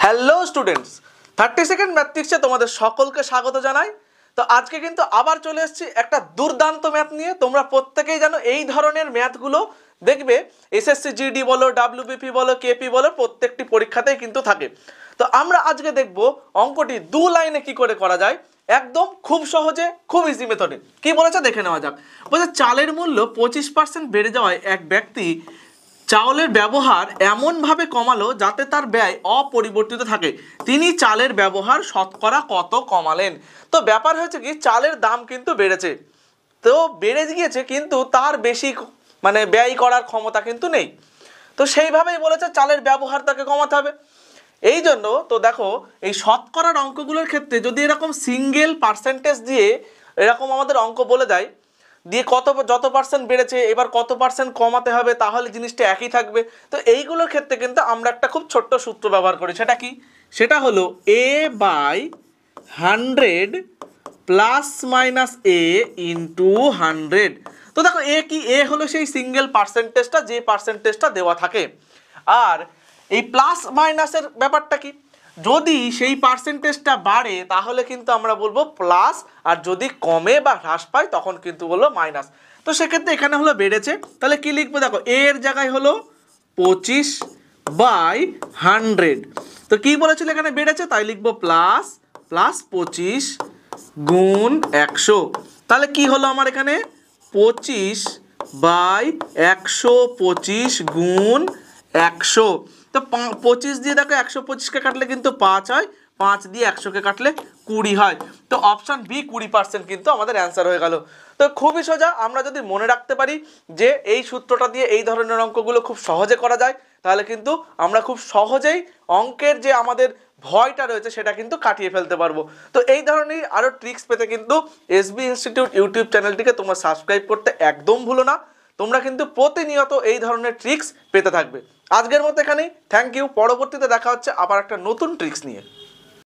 Hello students, 32nd ম্যাথমেটিক্সে তোমাদের সকলকে স্বাগত জানাই। তো আজকে কিন্তু আবার চলে এসেছি একটা দুর্দান্ত ম্যাথ নিয়ে। তোমরা প্রত্যেকেই জানো এই ধরনের ম্যাথগুলো দেখবে এসএসসি জিডি বলো, ডাব্লিউবিপি বলো, কেপি বলো, প্রত্যেকটি পরীক্ষাতেই কিন্তু থাকে। তো আমরা আজকে দেখব অঙ্কটি দু লাইনে কি করে করা যায়, একদম খুব সহজে, খুব ইজি মেথডে। কি বলেছে দেখে নেওয়া যাক। বলছে চালের মূল্য 25% বেড়ে যাওয়ায় এক ব্যক্তি চাউলের ব্যবহার এমনভাবে কমালো যাতে তার ব্যয় অপরিবর্তিত থাকে। তিনি চালের ব্যবহার শতকরা কত কমালেন? তো ব্যাপার হচ্ছে কি, চালের দাম কিন্তু বেড়েছে, তো বেড়ে গিয়েছে, কিন্তু তার বেশি ব্যয় করার ক্ষমতা কিন্তু নেই। তো সেইভাবেই বলেছে চালের ব্যবহার তাকে কমাতে হবে। এই জন্য তো দেখো, এই শতকরার অঙ্কগুলোর ক্ষেত্রে যদি এরকম সিঙ্গেল পার্সেন্টেজ দিয়ে এরকম আমাদের অঙ্ক বলে দেয়, দিয়ে যত পার্সেন্ট বেড়েছে এবার কত পার্সেন্ট কমাতে হবে, তাহলে জিনিসটা একই থাকবে। তো এইগুলোর ক্ষেত্রে কিন্তু আমরা একটা খুব ছোট্ট সূত্র ব্যবহার করি। সেটা কি? সেটা হলো a/100 plus minus a into 100। তো দেখো এ হলো সেই সিঙ্গেল পার্সেন্টেজটা, যে পার্সেন্টেজটা দেওয়া থাকে। আর এই প্লাস মাইনাসের ব্যাপারটা কি, যদি সেই পার্সেন্টেজটা বাড়ে তাহলে কিন্তু আমরা বলবো প্লাস, আর যদি কমে বা হ্রাস পায় তখন কিন্তু বলবো মাইনাস। তো সেক্ষেত্রে এখানে হলো বেড়েছে, তাহলে কি লিখবো দেখো, এর জায়গায় হলো 25/100। তো কি বলেছিল এখানে বেড়েছে, তাই লিখবো প্লাস 25 গুণ 100। তাহলে কি হলো আমার এখানে 25/125 গুণ 100। তো 25 দিয়ে দেখো 125কে কাটলে কিন্তু 5 হয়, 5 দিয়ে 100কে কাটলে 20 হয়। তো অপশন বি 20% কিন্তু আমাদের অ্যান্সার হয়ে গেল। তো খুবই সোজা, আমরা যদি মনে রাখতে পারি যে এই সূত্রটা দিয়ে এই ধরনের অঙ্কগুলো খুব সহজে করা যায়, তাহলে কিন্তু আমরা খুব সহজেই অঙ্কের যে আমাদের ভয়টা রয়েছে সেটা কিন্তু কাটিয়ে ফেলতে পারবো। তো এই ধরনের আরও ট্রিক্স পেতে কিন্তু এসবি ইনস্টিটিউট ইউটিউব চ্যানেলটিকে তোমরা সাবস্ক্রাইব করতে একদম ভুলো না। তোমরা কিন্তু প্রতিনিয়ত এই ধরনের ট্রিক্স পেতে থাকবে। আজকের মতো এখানেই, থ্যাংক ইউ। পরবর্তীতে দেখা হচ্ছে আবার একটা নতুন ট্রিক্স নিয়ে।